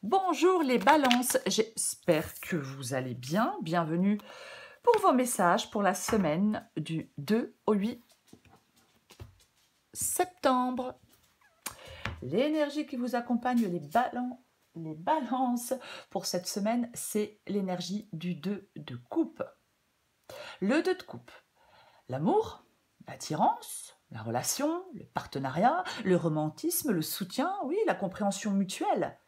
Bonjour les balances, j'espère que vous allez bien. Bienvenue pour vos messages pour la semaine du 2 au 8 septembre. L'énergie qui vous accompagne, les balances pour cette semaine, c'est l'énergie du 2 de coupe. Le 2 de coupe, l'amour, l'attirance, la relation, le partenariat, le romantisme, le soutien, oui, la compréhension mutuelle.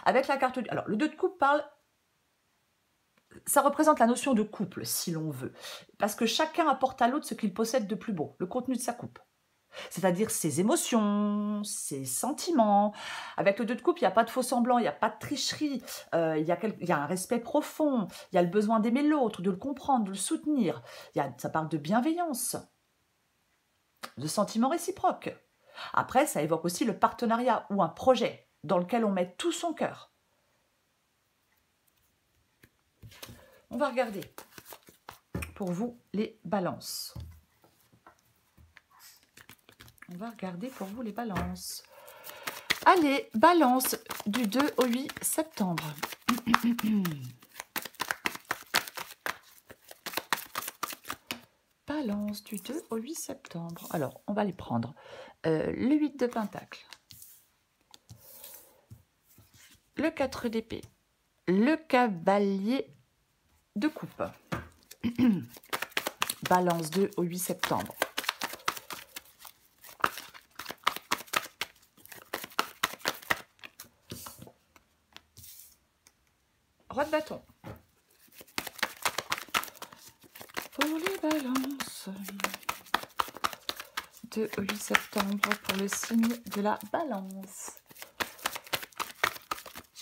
Avec la carte du... Alors, le 2 de coupe parle... Ça représente la notion de couple, si l'on veut. Parce que chacun apporte à l'autre ce qu'il possède de plus beau, le contenu de sa coupe. C'est-à-dire ses émotions, ses sentiments. Avec le 2 de coupe, il n'y a pas de faux semblant, il n'y a pas de tricherie, il y a un respect profond, il y a le besoin d'aimer l'autre, de le comprendre, de le soutenir. Ça parle de bienveillance, de sentiments réciproques. Après, ça évoque aussi le partenariat ou un projet dans lequel on met tout son cœur. On va regarder pour vous les balances. On va regarder pour vous les balances. Allez, balance du 2 au 8 septembre. Balance du 2 au 8 septembre. Alors, on va les prendre. Le 8 de pentacle. Le 4 d'épée. Le cavalier de coupe. Balance 2 au 8 septembre. Roi de bâton. Pour les balances. 2 au 8 septembre pour le signe de la balance.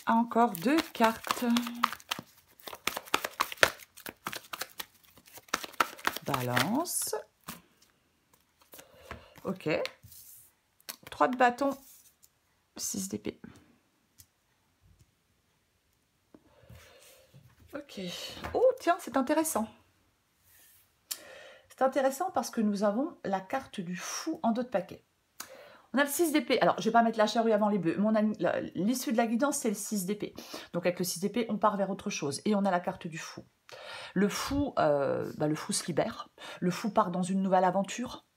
Encore 2 cartes. Balance. Ok. 3 de bâton. 6 d'épée. Ok. Oh, tiens, c'est intéressant. C'est intéressant parce que nous avons la carte du fou en dos de paquet. On a le 6 d'épée. Alors, je ne vais pas mettre la charrue avant les bœufs. L'issue de la guidance, c'est le 6 d'épée. Donc, avec le 6 d'épée, on part vers autre chose. Et on a la carte du fou. Le fou se libère. Le fou part dans une nouvelle aventure.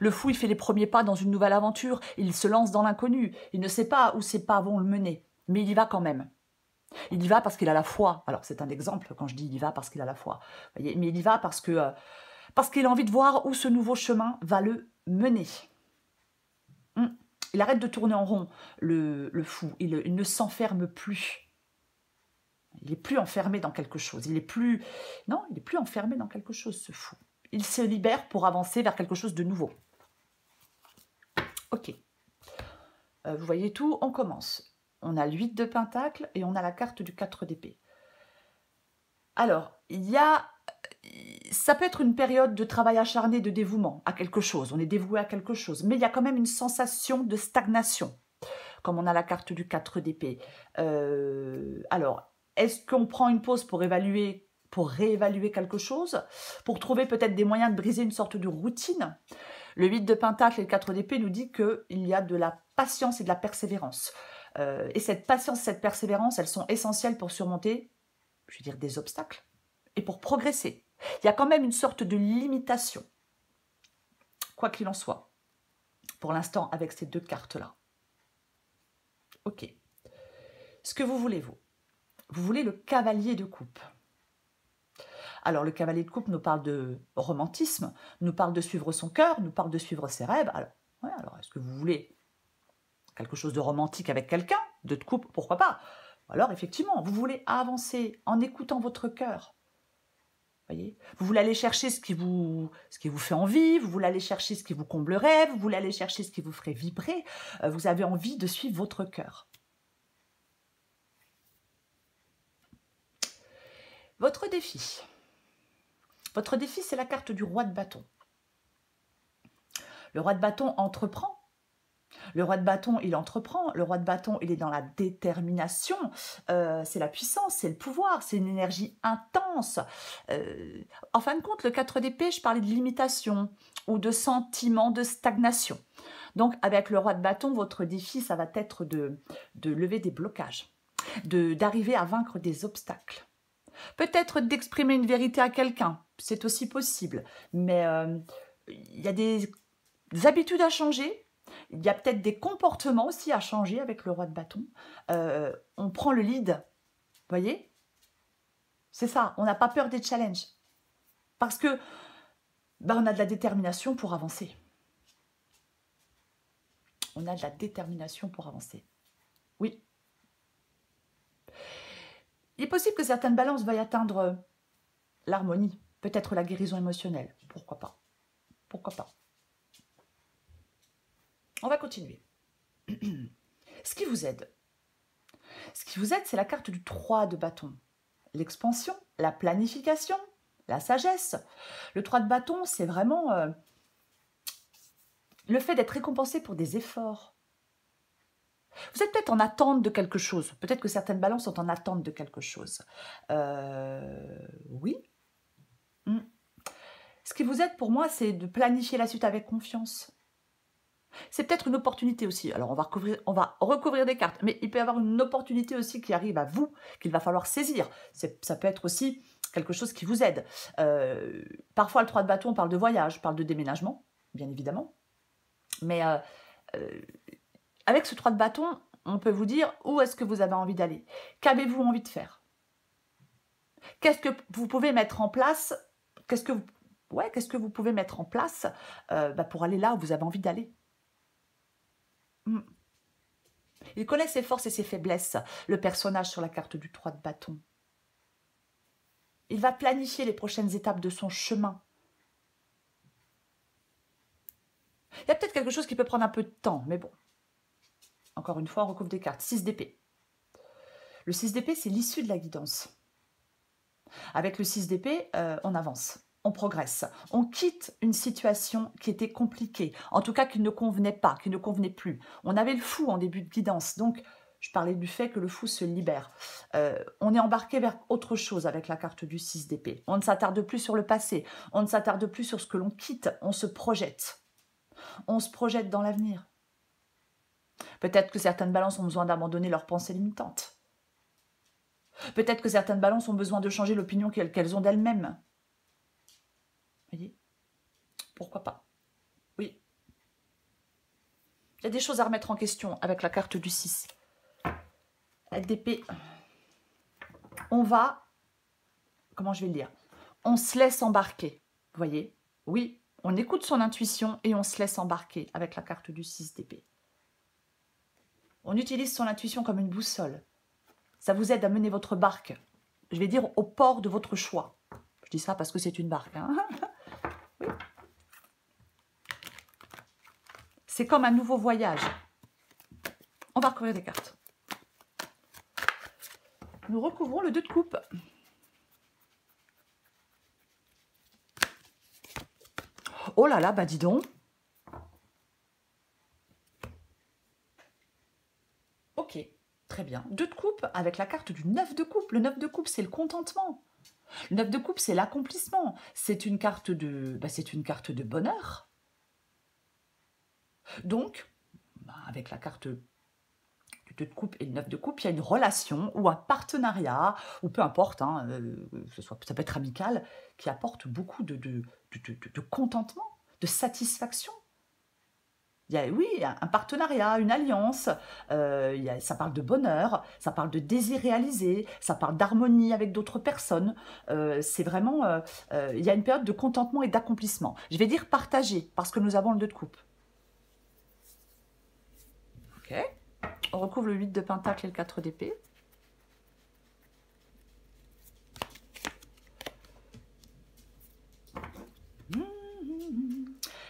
Le fou, il fait les premiers pas dans une nouvelle aventure. Il se lance dans l'inconnu. Il ne sait pas où ses pas vont le mener. Mais il y va quand même. Il y va parce qu'il a la foi. Alors, c'est un exemple quand je dis il y va parce qu'il a la foi. Vous voyez, mais il y va parce qu'il a envie de voir où ce nouveau chemin va le mener. Il arrête de tourner en rond, le fou. Il ne s'enferme plus. Il n'est plus enfermé dans quelque chose. Non, il n'est plus enfermé dans quelque chose, ce fou. Il se libère pour avancer vers quelque chose de nouveau. Ok. Vous voyez tout, on commence. On a le 8 de pentacle et on a la carte du 4 d'épée. Alors, ça peut être une période de travail acharné, de dévouement à quelque chose. On est dévoué à quelque chose. Mais il y a quand même une sensation de stagnation, comme on a la carte du 4 d'épée. Alors, est-ce qu'on prend une pause pour réévaluer quelque chose, pour trouver peut-être des moyens de briser une sorte de routine? Le 8 de pentacle et le 4 d'épée nous dit qu'il y a de la patience et de la persévérance. Et cette patience, cette persévérance, elles sont essentielles pour surmonter, je veux dire, des obstacles et pour progresser. Il y a quand même une sorte de limitation, quoi qu'il en soit, pour l'instant, avec ces deux cartes-là. Ok. Ce que vous voulez, vous voulez le cavalier de coupe. Alors, le cavalier de coupe nous parle de romantisme, nous parle de suivre son cœur, nous parle de suivre ses rêves. Alors est-ce que vous voulez quelque chose de romantique avec quelqu'un, de couple, pourquoi pas? Alors, effectivement, vous voulez avancer en écoutant votre cœur. Voyez, vous voulez aller chercher ce qui vous fait envie, vous voulez aller chercher ce qui vous comblerait, vous voulez aller chercher ce qui vous ferait vibrer, vous avez envie de suivre votre cœur. Votre défi, c'est la carte du roi de bâton. Le roi de bâton entreprend. Le roi de bâton, il entreprend. Le roi de bâton, il est dans la détermination. C'est la puissance, c'est le pouvoir, c'est une énergie intense. En fin de compte, le 4 d'épée, je parlais de limitation ou de sentiment de stagnation. Donc, avec le roi de bâton, votre défi, ça va être de lever des blocages. d'arriver à vaincre des obstacles. Peut-être d'exprimer une vérité à quelqu'un, c'est aussi possible. Mais il y a des habitudes à changer, il y a peut-être des comportements aussi à changer avec le roi de bâton. On prend le lead, vous voyez? C'est ça, on n'a pas peur des challenges. Parce que on a de la détermination pour avancer. On a de la détermination pour avancer. Oui. Il est possible que certaines balances veuillent atteindre l'harmonie, peut-être la guérison émotionnelle. Pourquoi pas? Pourquoi pas? On va continuer. Ce qui vous aide. Ce qui vous aide, c'est la carte du 3 de bâton. L'expansion, la planification, la sagesse. Le 3 de bâton, c'est vraiment le fait d'être récompensé pour des efforts. Vous êtes peut-être en attente de quelque chose. Peut-être que certaines balances sont en attente de quelque chose. Oui. Ce qui vous aide pour moi, c'est de planifier la suite avec confiance. C'est peut-être une opportunité aussi. Alors, on va recouvrir des cartes, mais il peut y avoir une opportunité aussi qui arrive à vous, qu'il va falloir saisir. Ça peut être aussi quelque chose qui vous aide. Parfois, le 3 de bâton, on parle de voyage, on parle de déménagement, bien évidemment. Mais avec ce 3 de bâton, on peut vous dire où est-ce que vous avez envie d'aller. Qu'avez-vous envie de faire? Qu'est-ce que vous pouvez mettre en place? Qu'est-ce que vous pouvez mettre en place pour aller là où vous avez envie d'aller? Il connaît ses forces et ses faiblesses, le personnage sur la carte du 3 de bâton. Il va planifier les prochaines étapes de son chemin. Il y a peut-être quelque chose qui peut prendre un peu de temps, mais bon. Encore une fois, on recouvre des cartes. 6 d'épée. Le 6 d'épée, c'est l'issue de la guidance. Avec le 6 d'épée, on avance. On progresse. On quitte une situation qui était compliquée, en tout cas qui ne convenait pas, qui ne convenait plus. On avait le fou en début de guidance, donc je parlais du fait que le fou se libère. On est embarqué vers autre chose avec la carte du 6 d'épée. On ne s'attarde plus sur le passé, on ne s'attarde plus sur ce que l'on quitte, on se projette. On se projette dans l'avenir. Peut-être que certaines balances ont besoin d'abandonner leurs pensées limitantes. Peut-être que certaines balances ont besoin de changer l'opinion qu'elles ont d'elles-mêmes. Voyez? Pourquoi pas? Oui. Il y a des choses à remettre en question avec la carte du 6. d'épée. On va, comment je vais le dire? On se laisse embarquer. Vous voyez? Oui, on écoute son intuition et on se laisse embarquer avec la carte du 6 d'épée. On utilise son intuition comme une boussole. Ça vous aide à mener votre barque, je vais dire, au port de votre choix. Je dis ça parce que c'est une barque. Hein. Oui. C'est comme un nouveau voyage. On va recouvrir des cartes. Nous recouvrons le 2 de coupe. Oh là là, bah dis donc. Ok, très bien. 2 de coupe avec la carte du 9 de coupe. Le 9 de coupe, c'est le contentement. Le 9 de coupe, c'est l'accomplissement. C'est une carte de, c'est une carte de bonheur. Donc, avec la carte du 2 de coupe et le 9 de coupe, il y a une relation ou un partenariat, ou peu importe, hein, ça peut être amical, qui apporte beaucoup de contentement, de satisfaction. Il y a, oui, un partenariat, une alliance, ça parle de bonheur, ça parle de désir réalisé, ça parle d'harmonie avec d'autres personnes. C'est vraiment, il y a une période de contentement et d'accomplissement. Je vais dire partagé, parce que nous avons le 2 de coupe. Ok. On recouvre le 8 de pentacle et le 4 d'épée.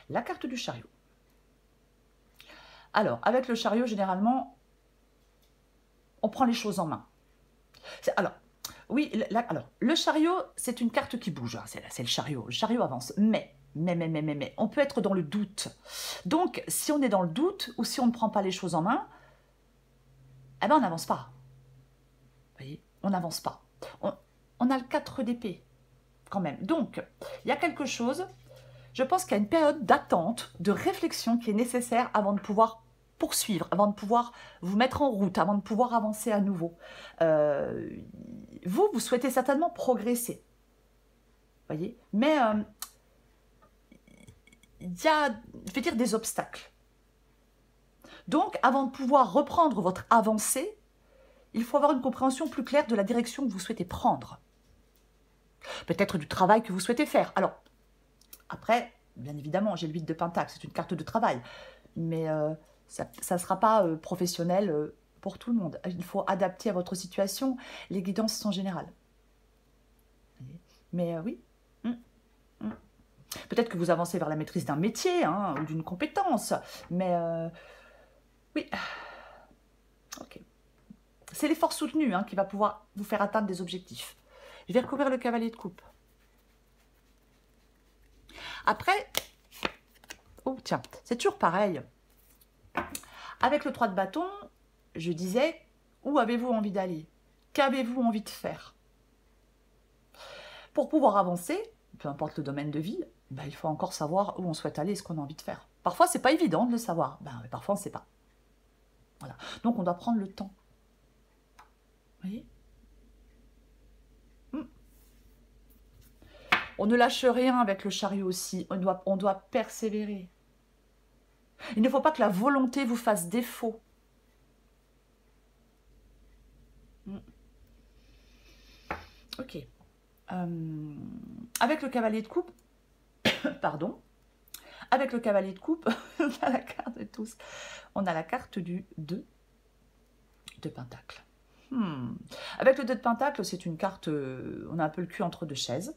La carte du chariot. Alors, avec le chariot, généralement, on prend les choses en main. Alors, oui, le chariot, c'est une carte qui bouge. Hein, c'est le chariot. Le chariot avance. Mais, on peut être dans le doute. Donc, si on est dans le doute ou si on ne prend pas les choses en main, eh ben, on n'avance pas. Vous voyez, on n'avance pas. On a le 4 d'épée, quand même. Donc, il y a quelque chose, je pense qu'il y a une période d'attente, de réflexion qui est nécessaire avant de pouvoir poursuivre, avant de pouvoir vous mettre en route, avant de pouvoir avancer à nouveau. Vous souhaitez certainement progresser, voyez, mais il y a, je vais dire, des obstacles. Donc, avant de pouvoir reprendre votre avancée, il faut avoir une compréhension plus claire de la direction que vous souhaitez prendre. Peut-être du travail que vous souhaitez faire. Alors, après, bien évidemment, j'ai le 8 de Pentacle, c'est une carte de travail, mais ça ne sera pas professionnel pour tout le monde. Il faut adapter à votre situation. Les guidances sont générales. Mais oui. Peut-être que vous avancez vers la maîtrise d'un métier hein, ou d'une compétence, mais oui. Ok. C'est l'effort soutenu hein, qui va pouvoir vous faire atteindre des objectifs. Je vais recouvrir le cavalier de coupe. Après, oh tiens, c'est toujours pareil. Avec le 3 de bâton, je disais, où avez-vous envie d'aller? Qu'avez-vous envie de faire? Pour pouvoir avancer, peu importe le domaine de vie, ben, il faut encore savoir où on souhaite aller et ce qu'on a envie de faire. Parfois, c'est pas évident de le savoir. Ben, parfois, on ne sait pas. Voilà. Donc, on doit prendre le temps. Vous voyez? On ne lâche rien avec le chariot aussi. On doit persévérer. Il ne faut pas que la volonté vous fasse défaut. Ok. Avec le cavalier de coupe, pardon, avec le cavalier de coupe, on a la carte de tous. On a la carte du 2 de Pentacle. Avec le 2 de Pentacle, c'est une carte, on a un peu le cul entre deux chaises.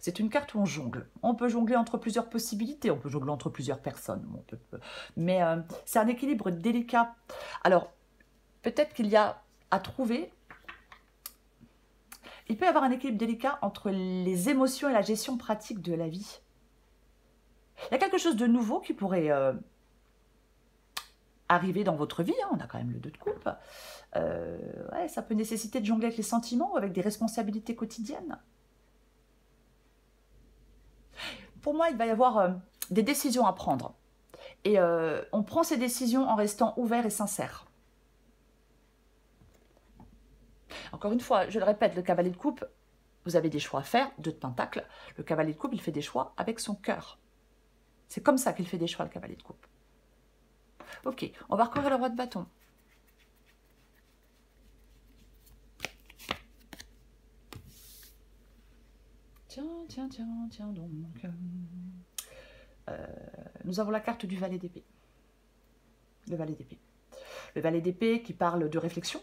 C'est une carte où on jongle. On peut jongler entre plusieurs possibilités, on peut jongler entre plusieurs personnes. Mais c'est un équilibre délicat. Alors, peut-être qu'il y a à trouver... Il peut y avoir un équilibre délicat entre les émotions et la gestion pratique de la vie. Il y a quelque chose de nouveau qui pourrait arriver dans votre vie. Hein. On a quand même le 2 de coupe. Ouais, ça peut nécessiter de jongler avec les sentiments ou avec des responsabilités quotidiennes. Pour moi, il va y avoir des décisions à prendre. Et on prend ces décisions en restant ouvert et sincère. Encore une fois, je le répète, le cavalier de coupe, vous avez des choix à faire, 2 de Pentacle. Le cavalier de coupe, il fait des choix avec son cœur. C'est comme ça qu'il fait des choix, le cavalier de coupe. Ok, on va recouvrir le roi de bâton. Tiens donc. Nous avons la carte du valet d'épée. Le valet d'épée. Le valet d'épée qui parle de réflexion.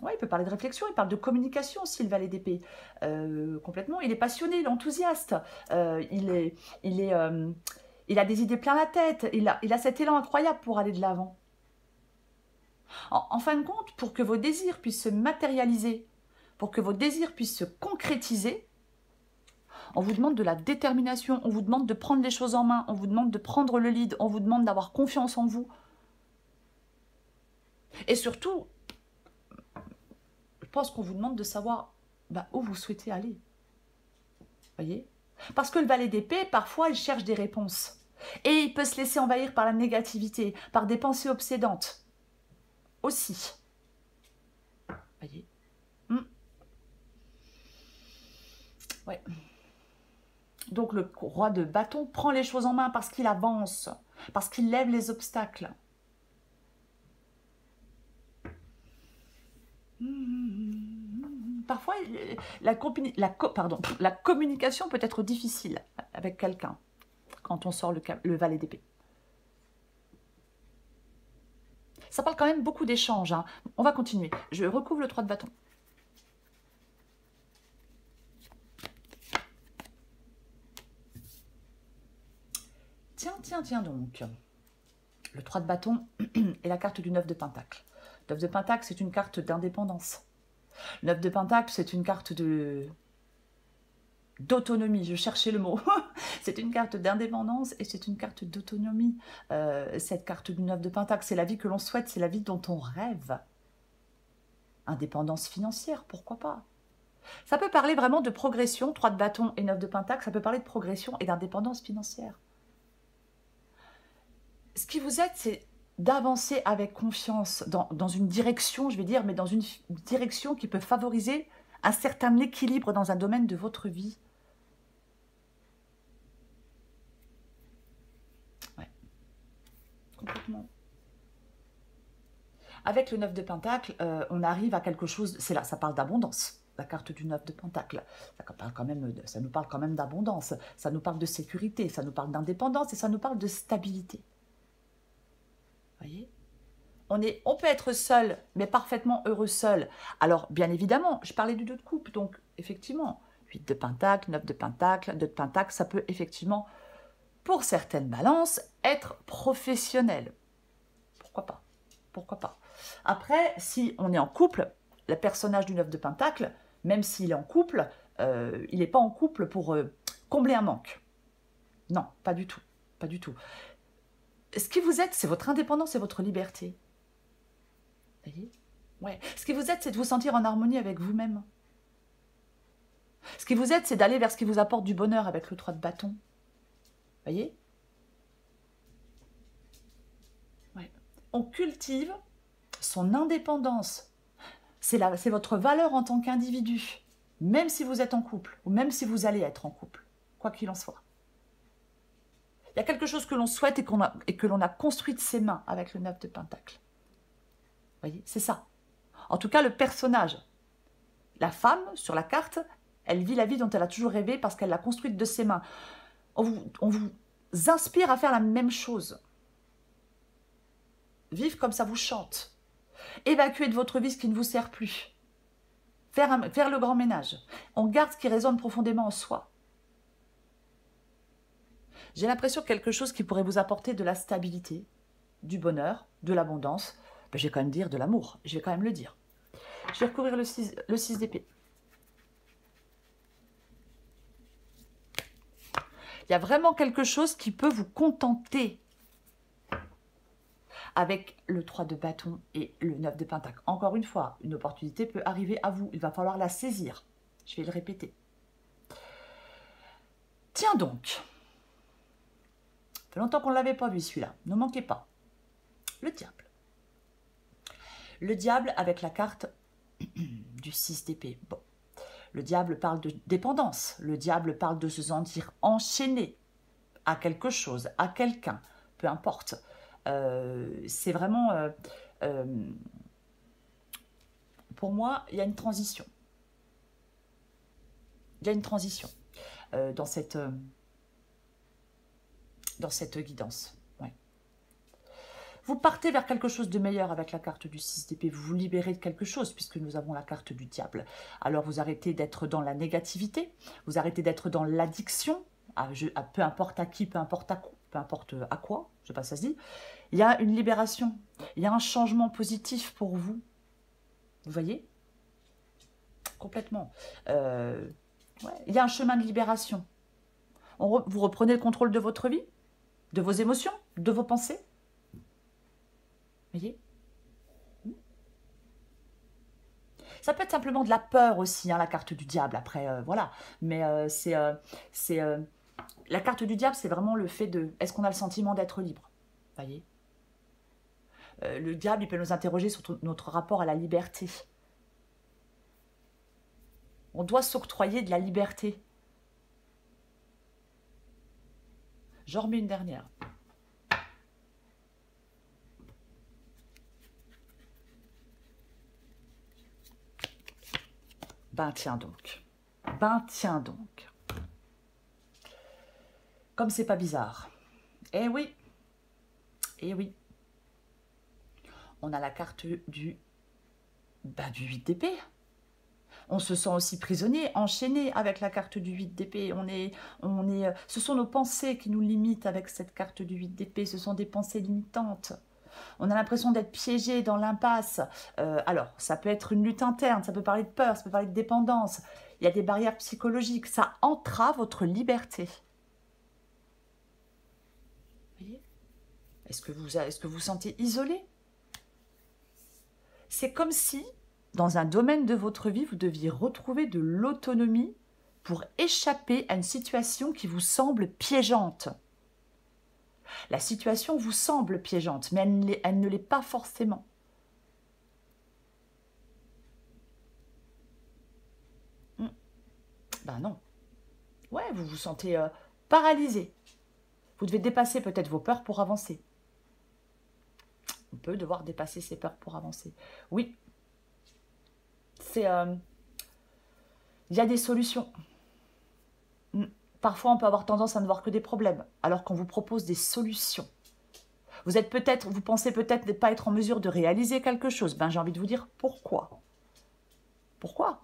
Oui, il peut parler de réflexion, il parle de communication aussi, le valet d'épée. Complètement, il est passionné, il est enthousiaste, il a des idées plein la tête, il a cet élan incroyable pour aller de l'avant. En fin de compte, pour que vos désirs puissent se matérialiser, pour que vos désirs puissent se concrétiser, on vous demande de la détermination, on vous demande de prendre les choses en main, on vous demande de prendre le lead, on vous demande d'avoir confiance en vous. Et surtout, je pense qu'on vous demande de savoir où vous souhaitez aller. Voyez? Parce que le valet d'épée, parfois, il cherche des réponses. Et il peut se laisser envahir par la négativité, par des pensées obsédantes. Aussi. Voyez? Ouais. Donc le roi de bâton prend les choses en main parce qu'il avance, parce qu'il lève les obstacles. Parfois, la communication peut être difficile avec quelqu'un quand on sort le valet d'épée. Ça parle quand même beaucoup d'échanges. Hein. On va continuer. Je recouvre le 3 de bâton. Tiens donc. Le 3 de bâton est la carte du 9 de Pentacle. 9 de Pentacle, c'est une carte d'indépendance. 9 de Pentacle, c'est une carte d'autonomie, je cherchais le mot. C'est une carte d'indépendance et c'est une carte d'autonomie. Cette carte du 9 de Pentacle, c'est la vie que l'on souhaite, c'est la vie dont on rêve. Indépendance financière, pourquoi pas? Ça peut parler vraiment de progression, 3 de bâton et 9 de Pentacle, ça peut parler de progression et d'indépendance financière. Ce qui vous aide, c'est d'avancer avec confiance dans une direction, je vais dire, mais dans une direction qui peut favoriser un certain équilibre dans un domaine de votre vie. Ouais, complètement. Avec le 9 de Pentacle, on arrive à quelque chose, c'est là, ça parle d'abondance. La carte du 9 de Pentacle, ça nous parle quand même d'abondance, ça nous parle de sécurité, ça nous parle d'indépendance et ça nous parle de stabilité. Voyez, on peut être seul, mais parfaitement heureux seul. Alors, bien évidemment, je parlais du 2 de coupe, donc effectivement, 8 de Pentacle, 9 de Pentacle, 2 de Pentacle, ça peut effectivement, pour certaines balances, être professionnel. Pourquoi pas? Pourquoi pas? Après, si on est en couple, le personnage du 9 de Pentacle, même s'il est en couple, il n'est pas en couple pour combler un manque. Non, pas du tout. Pas du tout. Ce qui vous êtes, c'est votre indépendance et votre liberté. Vous voyez? Ouais. Ce qui vous êtes, c'est de vous sentir en harmonie avec vous-même. Ce qui vous êtes, c'est d'aller vers ce qui vous apporte du bonheur avec le 3 de bâton. Vous voyez? Ouais. On cultive son indépendance. C'est votre valeur en tant qu'individu, même si vous êtes en couple, ou même si vous allez être en couple, quoi qu'il en soit. Il y a quelque chose que l'on souhaite et que l'on a construit de ses mains avec le 9 de Pentacle. Vous voyez, c'est ça. En tout cas, le personnage, la femme, sur la carte, elle vit la vie dont elle a toujours rêvé parce qu'elle l'a construite de ses mains. On vous inspire à faire la même chose. Vivre comme ça vous chante. Évacuer de votre vie ce qui ne vous sert plus. Faire le grand ménage. On garde ce qui résonne profondément en soi. J'ai l'impression que quelque chose qui pourrait vous apporter de la stabilité, du bonheur, de l'abondance, ben, je vais quand même dire de l'amour. Je vais quand même le dire. Je vais recouvrir le 6 d'épée. Il y a vraiment quelque chose qui peut vous contenter avec le 3 de bâton et le 9 de pentacle. Encore une fois, une opportunité peut arriver à vous. Il va falloir la saisir. Je vais le répéter. Tiens donc. Ça fait longtemps qu'on ne l'avait pas vu celui-là. Ne manquez pas. Le diable. Le diable avec la carte du 6 d'épée. Bon. Le diable parle de dépendance. Le diable parle de se sentir enchaîné à quelque chose, à quelqu'un. Peu importe. C'est vraiment... pour moi, il y a une transition. Il y a une transition dans cette guidance. Ouais. Vous partez vers quelque chose de meilleur avec la carte du 6 d'épée. Vous vous libérez de quelque chose puisque nous avons la carte du diable. Alors vous arrêtez d'être dans la négativité. Vous arrêtez d'être dans l'addiction. Peu importe à qui, peu importe à quoi, je ne sais pas si ça se dit. Il y a une libération. Il y a un changement positif pour vous. Vous voyez? Complètement. Ouais, il y a un chemin de libération. Vous reprenez le contrôle de votre vie, de vos émotions, de vos pensées. Vous voyez? Ça peut être simplement de la peur aussi, hein, la carte du diable, après, voilà. Mais la carte du diable, c'est vraiment le fait de... Est-ce qu'on a le sentiment d'être libre? Vous voyez? Le diable, il peut nous interroger sur notre rapport à la liberté. On doit s'octroyer de la liberté. J'en remets une dernière. Ben tiens donc. Ben tiens donc. Comme c'est pas bizarre. Eh oui. Eh oui. On a la carte du 8 d'épée. On se sent aussi prisonnier, enchaîné avec la carte du 8 d'épée. Ce sont nos pensées qui nous limitent avec cette carte du 8 d'épée. Ce sont des pensées limitantes. On a l'impression d'être piégé dans l'impasse. Alors, ça peut être une lutte interne, ça peut parler de peur, ça peut parler de dépendance. Il y a des barrières psychologiques. Ça entrave votre liberté. Vous voyez? Est-ce que vous vous sentez isolé? C'est comme si, dans un domaine de votre vie, vous deviez retrouver de l'autonomie pour échapper à une situation qui vous semble piégeante. La situation vous semble piégeante, mais elle ne l'est pas forcément. Ben non. Ouais, vous vous sentez paralysé. Vous devez dépasser peut-être vos peurs pour avancer. On peut devoir dépasser ses peurs pour avancer. Oui. Il y a des solutions. Parfois, on peut avoir tendance à ne voir que des problèmes, alors qu'on vous propose des solutions. Vous pensez peut-être ne pas être en mesure de réaliser quelque chose. Ben, j'ai envie de vous dire pourquoi. Pourquoi?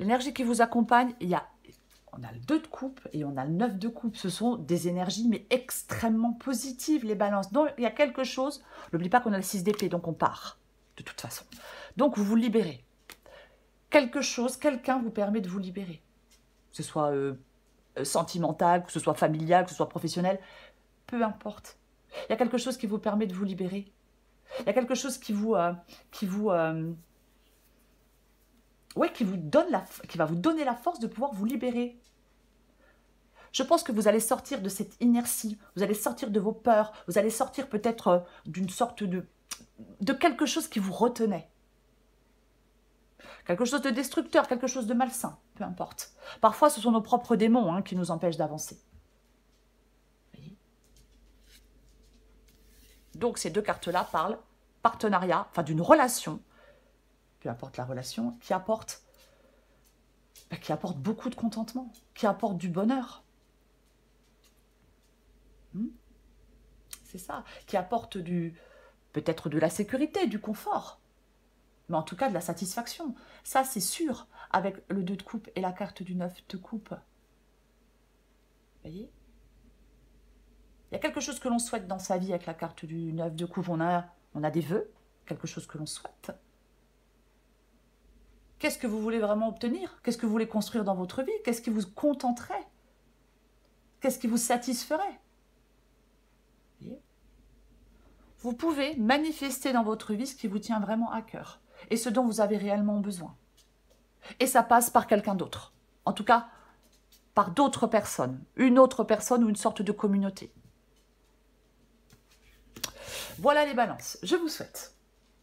L'énergie qui vous accompagne, on a le 2 de coupe et on a le 9 de coupe. Ce sont des énergies, mais extrêmement positives, les balances. Donc, il y a quelque chose. N'oublie pas qu'on a le 6 d'épée, donc on part, de toute façon. Donc, vous vous libérez. Quelque chose, quelqu'un vous permet de vous libérer. Que ce soit sentimental, que ce soit familial, que ce soit professionnel, peu importe. Il y a quelque chose qui vous permet de vous libérer. Il y a quelque chose qui va vous donner la force de pouvoir vous libérer. Je pense que vous allez sortir de cette inertie, vous allez sortir de vos peurs, vous allez sortir peut-être d'une sorte de quelque chose qui vous retenait. Quelque chose de destructeur, quelque chose de malsain, peu importe. Parfois, ce sont nos propres démons qui nous empêchent d'avancer. Donc, ces 2 cartes-là parlent partenariat, enfin d'une relation, peu importe la relation, qui apporte beaucoup de contentement, qui apporte du bonheur. C'est ça, qui apporte peut-être de la sécurité, du confort, mais en tout cas de la satisfaction. Ça, c'est sûr, avec le 2 de coupe et la carte du 9 de coupe. Vous voyez? Il y a quelque chose que l'on souhaite dans sa vie avec la carte du 9 de coupe. On a des vœux, quelque chose que l'on souhaite. Qu'est-ce que vous voulez vraiment obtenir? Qu'est-ce que vous voulez construire dans votre vie? Qu'est-ce qui vous contenterait? Qu'est-ce qui vous satisferait? Vous pouvez manifester dans votre vie ce qui vous tient vraiment à cœur et ce dont vous avez réellement besoin. Et ça passe par quelqu'un d'autre. En tout cas, par d'autres personnes. Une autre personne ou une sorte de communauté. Voilà les balances. Je vous souhaite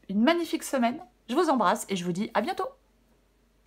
une magnifique semaine. Je vous embrasse et je vous dis à bientôt.